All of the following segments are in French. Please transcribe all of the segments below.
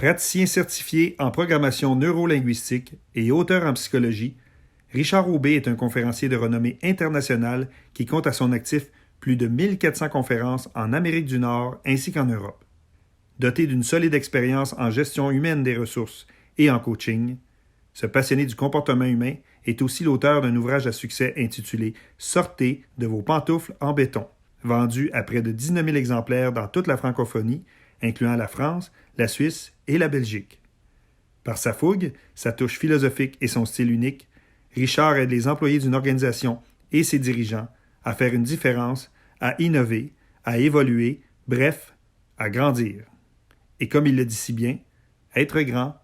Praticien certifié en programmation neurolinguistique et auteur en psychologie, Richard Aubé est un conférencier de renommée internationale qui compte à son actif plus de 1400 conférences en Amérique du Nord ainsi qu'en Europe. Doté d'une solide expérience en gestion humaine des ressources et en coaching, ce passionné du comportement humain est aussi l'auteur d'un ouvrage à succès intitulé « Sortez de vos pantoufles en béton », vendu à près de 19 000 exemplaires dans toute la francophonie, incluant la France, la Suisse et la Belgique. Par sa fougue, sa touche philosophique et son style unique, Richard aide les employés d'une organisation et ses dirigeants à faire une différence, à innover, à évoluer, bref, à grandir. Et comme il le dit si bien, être grand,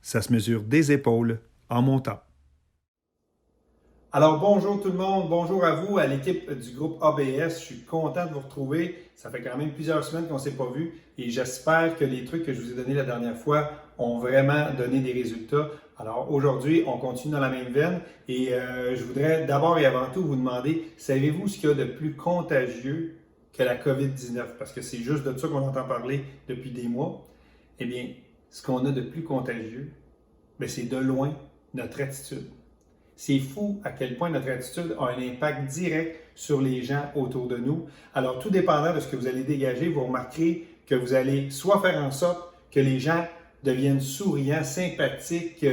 ça se mesure des épaules en montant. Alors bonjour tout le monde, bonjour à vous, à l'équipe du groupe ABS. Je suis content de vous retrouver. Ça fait quand même plusieurs semaines qu'on ne s'est pas vu et j'espère que les trucs que je vous ai donnés la dernière fois ont vraiment donné des résultats. Alors aujourd'hui, on continue dans la même veine et je voudrais d'abord et avant tout vous demander, savez-vous ce qu'il y a de plus contagieux que la COVID-19? Parce que c'est juste de ça qu'on entend parler depuis des mois. Eh bien, ce qu'on a de plus contagieux, c'est de loin notre attitude. C'est fou à quel point notre attitude a un impact direct sur les gens autour de nous. Alors, tout dépendant de ce que vous allez dégager, vous remarquerez que vous allez soit faire en sorte que les gens deviennent souriants, sympathiques,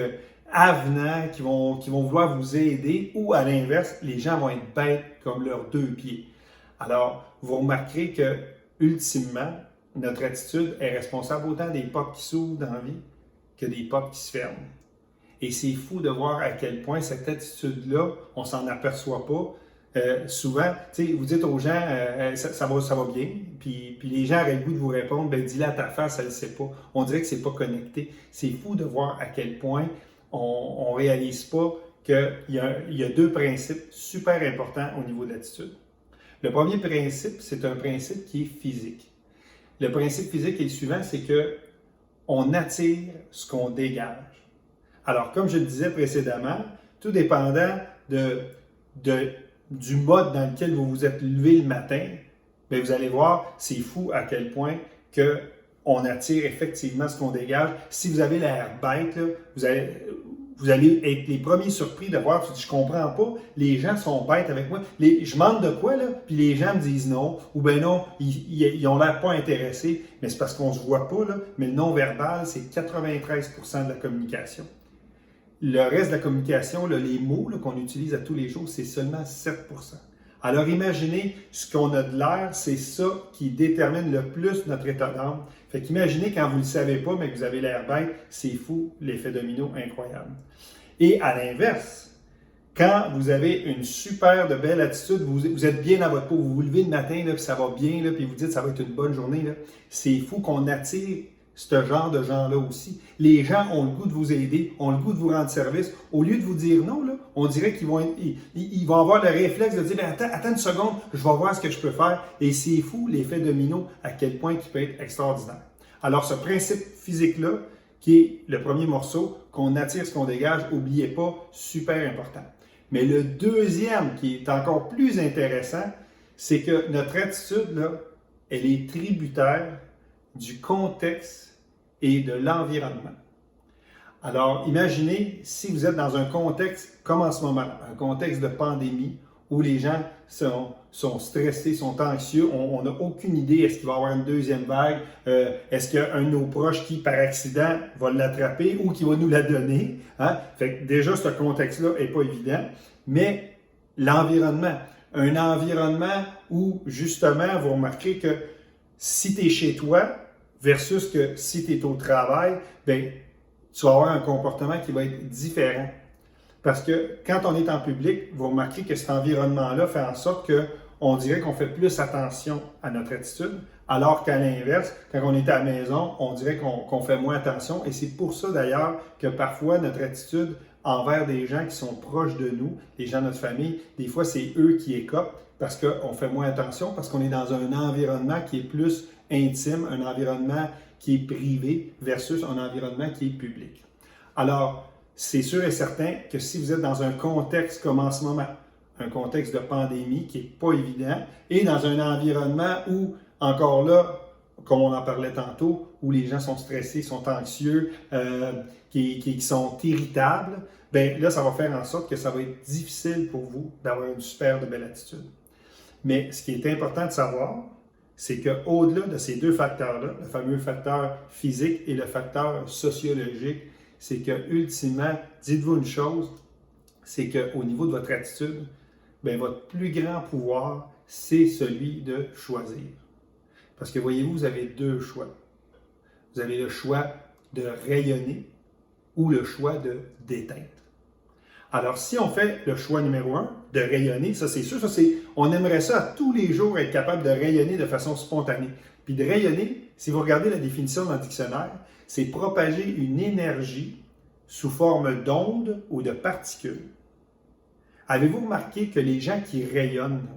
avenants, qui vont vouloir vous aider, ou à l'inverse, les gens vont être bêtes comme leurs deux pieds. Alors, vous remarquerez que, ultimement, notre attitude est responsable autant des portes qui s'ouvrent dans la vie que des portes qui se ferment. Et c'est fou de voir à quel point cette attitude-là, on ne s'en aperçoit pas. Souvent, vous dites aux gens, ça va bien, puis les gens auraient le goût de vous répondre, dis-le à ta face, elle ne sait pas. On dirait que ce n'est pas connecté. C'est fou de voir à quel point on ne réalise pas qu'il y a deux principes super importants au niveau de l'attitude. Le premier principe, c'est un principe qui est physique. Le principe physique est le suivant, c'est qu'on attire ce qu'on dégage. Alors, comme je le disais précédemment, tout dépendant du mode dans lequel vous vous êtes levé le matin, vous allez voir, c'est fou à quel point on attire effectivement ce qu'on dégage. Si vous avez l'air bête, là, vous allez être les premiers surpris de voir, je comprends pas, les gens sont bêtes avec moi. Je manque de quoi, là? Puis les gens me disent non, ou non, ils ont l'air pas intéressés, mais c'est parce qu'on se voit pas, là. Mais le non-verbal, c'est 93% de la communication. Le reste de la communication, là, les mots qu'on utilise à tous les jours, c'est seulement 7%. Alors imaginez, ce qu'on a de l'air, c'est ça qui détermine le plus notre état d'âme. Fait qu'imaginez quand vous ne le savez pas, mais que vous avez l'air bête, c'est fou, l'effet domino incroyable. Et à l'inverse, quand vous avez une super de belle attitude, vous êtes bien dans votre peau, vous vous levez le matin, là, puis ça va bien, là, puis vous dites ça va être une bonne journée, là, c'est fou qu'on attire ce genre de gens-là aussi. Les gens ont le goût de vous aider, ont le goût de vous rendre service. Au lieu de vous dire non, là, on dirait qu'ils vont avoir le réflexe de dire attends une seconde, je vais voir ce que je peux faire. Et c'est fou l'effet domino à quel point il peut être extraordinaire. Alors, ce principe physique-là, qui est le premier morceau, qu'on attire ce qu'on dégage, n'oubliez pas, super important. Mais le deuxième, qui est encore plus intéressant, c'est que notre attitude, là, elle est tributaire du contexte et de l'environnement. Alors, imaginez si vous êtes dans un contexte comme en ce moment, un contexte de pandémie où les gens sont stressés, sont anxieux, on n'a aucune idée, est-ce qu'il va y avoir une deuxième vague, est-ce qu'il y a un de nos proches qui, par accident, va l'attraper ou qui va nous la donner. Hein? Fait que déjà, ce contexte-là n'est pas évident, mais l'environnement, un environnement où, justement, vous remarquerez que si tu es chez toi versus que si tu es au travail, tu vas avoir un comportement qui va être différent. Parce que quand on est en public, vous remarquez que cet environnement-là fait en sorte qu'on dirait qu'on fait plus attention à notre attitude, alors qu'à l'inverse, quand on est à la maison, on dirait qu'on fait moins attention. Et c'est pour ça d'ailleurs que parfois notre attitude envers des gens qui sont proches de nous, les gens de notre famille, des fois c'est eux qui écopent parce qu'on fait moins attention, parce qu'on est dans un environnement qui est plus intime, un environnement qui est privé versus un environnement qui est public. Alors, c'est sûr et certain que si vous êtes dans un contexte comme en ce moment, un contexte de pandémie qui n'est pas évident, et dans un environnement où, encore là, comme on en parlait tantôt, où les gens sont stressés, sont anxieux, qui sont irritables, bien là, ça va faire en sorte que ça va être difficile pour vous d'avoir une super de belle attitude. Mais ce qui est important de savoir, c'est qu'au-delà de ces deux facteurs-là, le fameux facteur physique et le facteur sociologique, c'est que ultimement, dites-vous une chose, c'est qu'au niveau de votre attitude, bien, votre plus grand pouvoir, c'est celui de choisir. Parce que voyez-vous, vous avez deux choix. Vous avez le choix de rayonner ou le choix de d'éteindre. Alors, si on fait le choix numéro 1, de rayonner, ça c'est sûr, on aimerait ça tous les jours être capable de rayonner de façon spontanée. Puis de rayonner, si vous regardez la définition dans le dictionnaire, c'est propager une énergie sous forme d'onde ou de particules. Avez-vous remarqué que les gens qui rayonnent,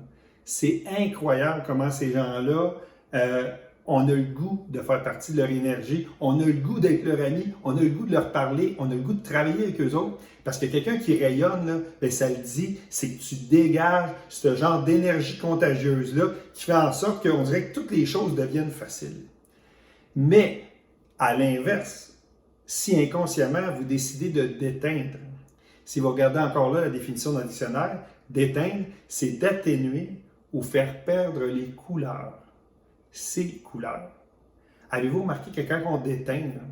c'est incroyable comment ces gens-là, on a le goût de faire partie de leur énergie, on a le goût d'être leur ami, on a le goût de leur parler, on a le goût de travailler avec eux autres. Parce que quelqu'un qui rayonne, là, bien, ça le dit, c'est que tu dégages ce genre d'énergie contagieuse-là qui fait en sorte qu'on dirait que toutes les choses deviennent faciles. Mais, à l'inverse, si inconsciemment vous décidez de d'éteindre, si vous regardez encore là la définition dans le dictionnaire, d'éteindre, c'est d'atténuer ou faire perdre les couleurs. Ces couleurs. Avez-vous remarqué que quand on déteint, là,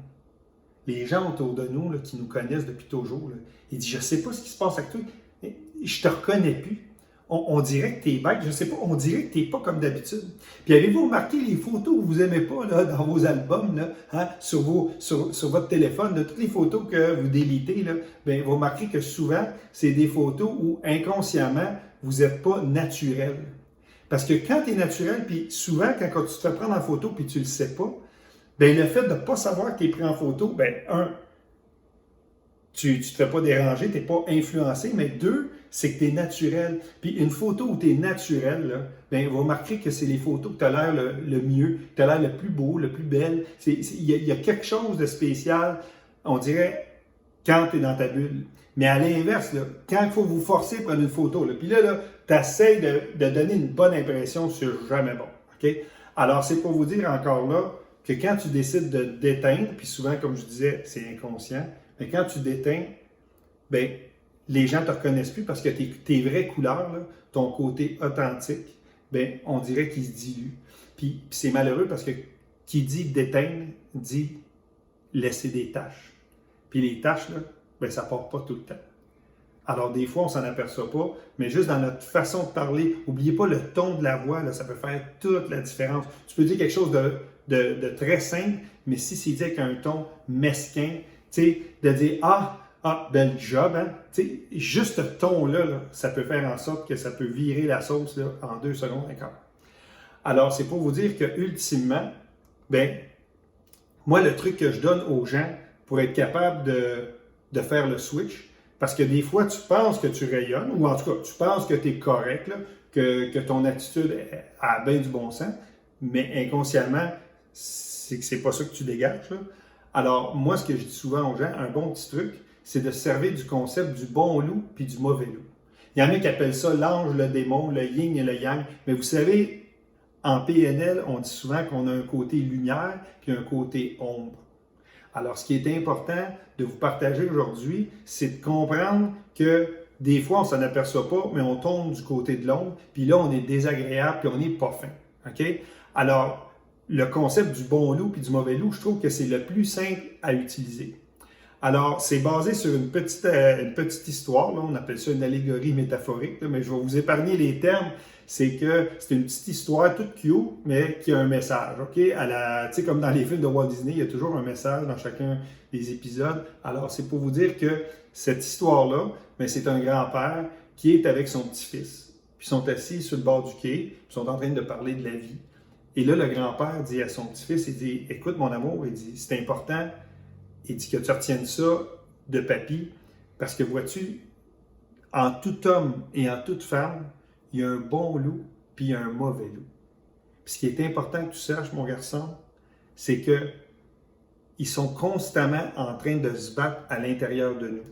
les gens autour de nous là, qui nous connaissent depuis toujours, là, ils disent « Je ne sais pas ce qui se passe avec toi, je ne te reconnais plus. » On dirait que tu es bête, je ne sais pas, on dirait que tu n'es pas comme d'habitude. Puis avez-vous remarqué les photos que vous n'aimez pas là, dans vos albums, là, hein, sur votre téléphone, là, toutes les photos que vous délitez, là, bien, vous remarquez que souvent, c'est des photos où inconsciemment, vous n'êtes pas naturel. Parce que quand tu es naturel, puis souvent, quand tu te fais prendre en photo puis tu ne le sais pas, bien, le fait de ne pas savoir que tu es pris en photo, bien, tu ne te fais pas déranger, tu n'es pas influencé, mais deux, c'est que tu es naturel. Puis une photo où tu es naturel, là, bien, vous remarquerez que c'est les photos que tu as l'air le mieux, que tu as l'air le plus beau, le plus belle. Il y a quelque chose de spécial, on dirait, quand tu es dans ta bulle. Mais à l'inverse, là, quand il faut vous forcer à prendre une photo, là, puis là tu essaies de donner une bonne impression, c'est jamais bon. Okay? Alors, c'est pour vous dire encore là que quand tu décides de d'éteindre, puis souvent, comme je disais, c'est inconscient, mais quand tu d'éteins, bien, les gens ne te reconnaissent plus parce que tes vraies couleurs, là, ton côté authentique, bien, on dirait qu'il se dilue. Puis c'est malheureux parce que qui dit d'éteindre, dit laisser des taches. Puis les taches, là, bien, ça ne part pas tout le temps. Alors, des fois, on ne s'en aperçoit pas, mais juste dans notre façon de parler, n'oubliez pas le ton de la voix, là, ça peut faire toute la différence. Tu peux dire quelque chose de très simple, mais si c'est dit avec un ton mesquin, tu sais, de dire bel job, hein? Tu sais, juste ce ton-là, là, ça peut faire en sorte que ça peut virer la sauce là, en 2 secondes, d'accord? Alors, c'est pour vous dire que ultimement, ben, moi, le truc que je donne aux gens pour être capable de faire le switch, parce que des fois, tu penses que tu rayonnes, ou en tout cas, tu penses que tu es correct, là, que ton attitude a bien du bon sens, mais inconsciemment, c'est que c'est pas ça que tu dégages. Là. Alors, moi, ce que je dis souvent aux gens, un bon petit truc, c'est de se servir du concept du bon loup puis du mauvais loup. Il y en a qui appellent ça l'ange, le démon, le yin et le yang, mais vous savez, en PNL, on dit souvent qu'on a un côté lumière puis un côté ombre. Alors, ce qui est important de vous partager aujourd'hui, c'est de comprendre que des fois, on ne s'en aperçoit pas, mais on tombe du côté de l'ombre, puis là, on est désagréable, puis on n'est pas fin. OK? Alors, le concept du bon loup puis du mauvais loup, je trouve que c'est le plus simple à utiliser. Alors, c'est basé sur une petite histoire, là, on appelle ça une allégorie métaphorique, là, mais je vais vous épargner les termes. C'est que c'est une petite histoire toute cute, mais qui a un message. OK? Tu sais, comme dans les films de Walt Disney, il y a toujours un message dans chacun des épisodes. Alors, c'est pour vous dire que cette histoire-là, bien, c'est un grand-père qui est avec son petit-fils. Puis ils sont assis sur le bord du quai, ils sont en train de parler de la vie. Et là, le grand-père dit à son petit-fils, il dit « Écoute, mon amour, il dit, c'est important, il dit que tu retiennes ça de papy, parce que vois-tu, en tout homme et en toute femme, il y a un bon loup puis il y a un mauvais loup. Puis ce qui est important que tu saches, mon garçon, c'est que ils sont constamment en train de se battre à l'intérieur de nous.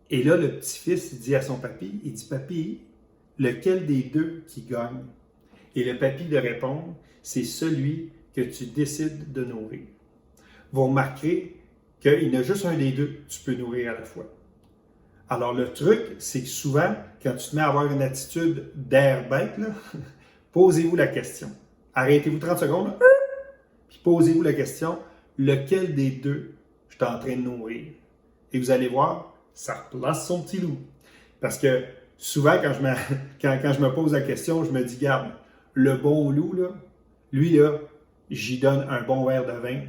Et là, le petit-fils, il dit à son papy, il dit « Papy, lequel des deux qui gagne? » Et le papy de répondre, c'est celui que tu décides de nourrir. Vous remarquerez qu'il y en a juste un des deux que tu peux nourrir à la fois. Alors, le truc, c'est que souvent, quand tu te mets à avoir une attitude d'air bête, là, posez-vous la question. Arrêtez-vous 30 secondes, là, puis posez-vous la question, lequel des deux je suis en train de nourrir? Et vous allez voir, ça replace son petit loup. Parce que souvent, quand je me pose la question, je me dis, garde, le bon loup, là, lui, là, j'y donne un bon verre de vin,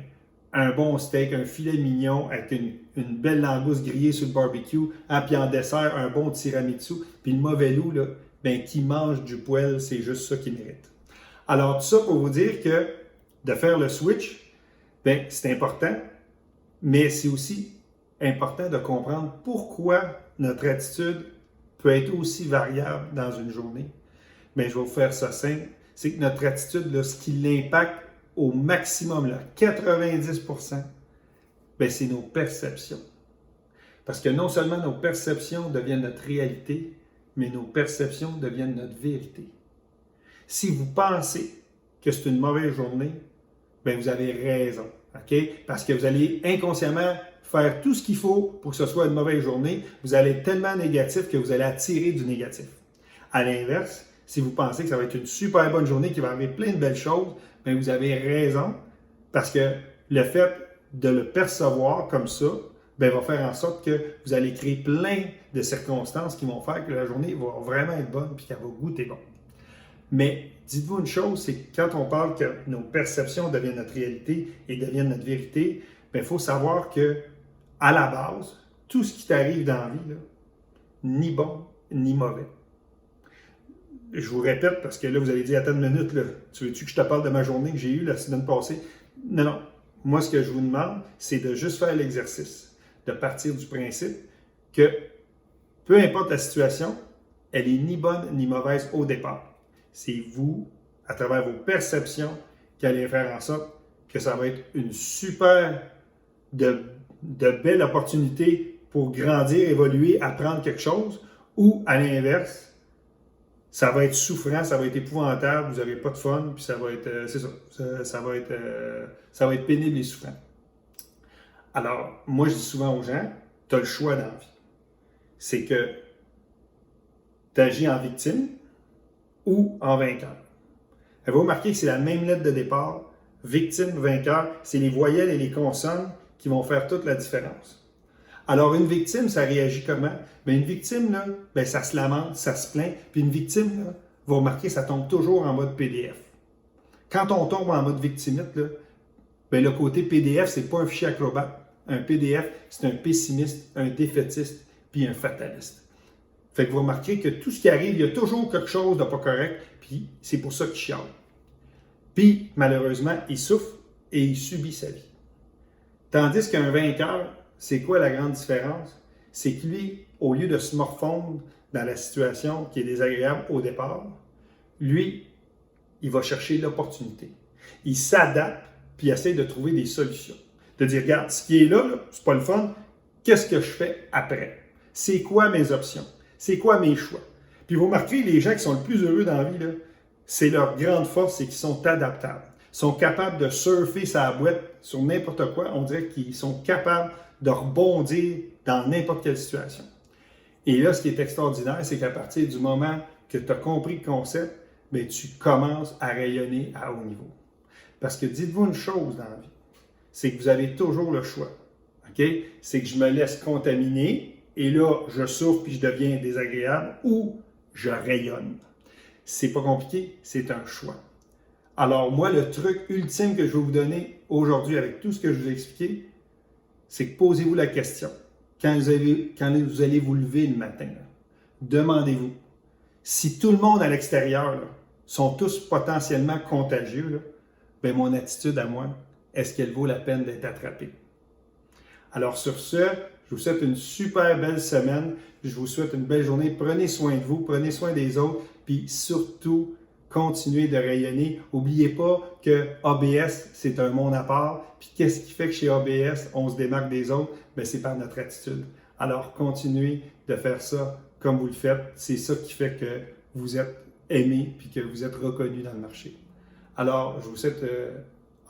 un bon steak, un filet mignon avec une belle langouste grillée sur le barbecue, hein, puis en dessert, un bon tiramisu. Puis le mauvais loup, là, ben, qui mange du poêle, c'est juste ça qu'il mérite. Alors, tout ça pour vous dire que de faire le switch, ben, c'est important, mais c'est aussi important de comprendre pourquoi notre attitude peut être aussi variable dans une journée. Mais je vais vous faire ça simple. C'est que notre attitude, là, ce qui l'impacte au maximum, là, 90%, ben, c'est nos perceptions. Parce que non seulement nos perceptions deviennent notre réalité, mais nos perceptions deviennent notre vérité. Si vous pensez que c'est une mauvaise journée, ben, vous avez raison. Okay? Parce que vous allez inconsciemment faire tout ce qu'il faut pour que ce soit une mauvaise journée. Vous allez être tellement négatif que vous allez attirer du négatif. À l'inverse, si vous pensez que ça va être une super bonne journée, qu'il va y avoir plein de belles choses, bien, vous avez raison, parce que le fait de le percevoir comme ça, bien, va faire en sorte que vous allez créer plein de circonstances qui vont faire que la journée va vraiment être bonne et qu'elle va goûter bon. Mais dites-vous une chose, c'est que quand on parle que nos perceptions deviennent notre réalité et deviennent notre vérité, bien, il faut savoir que à la base, tout ce qui t'arrive dans la vie, là, ni bon ni mauvais. Je vous répète, parce que là, vous allez dire, attends une minute, là, tu veux-tu que je te parle de ma journée que j'ai eue la semaine passée? Non, non. Moi, ce que je vous demande, c'est de juste faire l'exercice, de partir du principe que peu importe la situation, elle est ni bonne ni mauvaise au départ. C'est vous, à travers vos perceptions, qui allez faire en sorte que ça va être une super de belle opportunité pour grandir, évoluer, apprendre quelque chose, ou à l'inverse, ça va être souffrant, ça va être épouvantable, vous n'aurez pas de fun, puis ça va être, c'est ça, ça va être pénible et souffrant. Alors, moi, je dis souvent aux gens, tu as le choix dans la vie. C'est que tu agis en victime ou en vainqueur. Vous remarquez que c'est la même lettre de départ, victime, vainqueur, c'est les voyelles et les consonnes qui vont faire toute la différence. Alors, une victime, ça réagit comment? Bien, une victime, là, bien, ça se lamente, ça se plaint. Puis une victime, là, vous remarquez, ça tombe toujours en mode PDF. Quand on tombe en mode victimite, là, bien, le côté PDF, c'est pas un fichier Acrobat. Un PDF, c'est un pessimiste, un défaitiste, puis un fataliste. Fait que vous remarquez que tout ce qui arrive, il y a toujours quelque chose de pas correct, puis c'est pour ça qu'il chiale. Puis, malheureusement, il souffre et il subit sa vie. Tandis qu'un vainqueur, c'est quoi la grande différence? C'est que lui, au lieu de se morfondre dans la situation qui est désagréable au départ, lui, il va chercher l'opportunité. Il s'adapte, puis il essaie de trouver des solutions. De dire, regarde, ce qui est là, c'est pas le fun, qu'est-ce que je fais après? C'est quoi mes options? C'est quoi mes choix? Puis vous remarquez, les gens qui sont le plus heureux dans la vie, là, c'est leur grande force, c'est qu'ils sont adaptables. Ils sont capables de surfer sa boîte sur n'importe quoi. On dirait qu'ils sont capables de rebondir dans n'importe quelle situation. Et là, ce qui est extraordinaire, c'est qu'à partir du moment que tu as compris le concept, bien, tu commences à rayonner à haut niveau. Parce que dites-vous une chose dans la vie, c'est que vous avez toujours le choix. Okay? C'est que je me laisse contaminer et là, je souffre puis je deviens désagréable ou je rayonne. C'est pas compliqué, c'est un choix. Alors moi, le truc ultime que je vais vous donner aujourd'hui avec tout ce que je vous ai expliqué, c'est que posez-vous la question. Quand vous allez vous lever le matin, là, demandez-vous, si tout le monde à l'extérieur là, sont tous potentiellement contagieux, là, bien, mon attitude à moi, est-ce qu'elle vaut la peine d'être attrapée? Alors sur ce, je vous souhaite une super belle semaine. Je vous souhaite une belle journée. Prenez soin de vous, prenez soin des autres, puis surtout, continuez de rayonner. N'oubliez pas que ABS, c'est un monde à part. Puis qu'est-ce qui fait que chez ABS, on se démarque des autres? Bien, c'est par notre attitude. Alors, continuez de faire ça comme vous le faites. C'est ça qui fait que vous êtes aimé puis que vous êtes reconnu dans le marché. Alors, je vous souhaite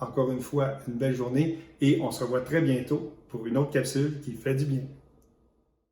encore une fois une belle journée et on se revoit très bientôt pour une autre capsule qui fait du bien.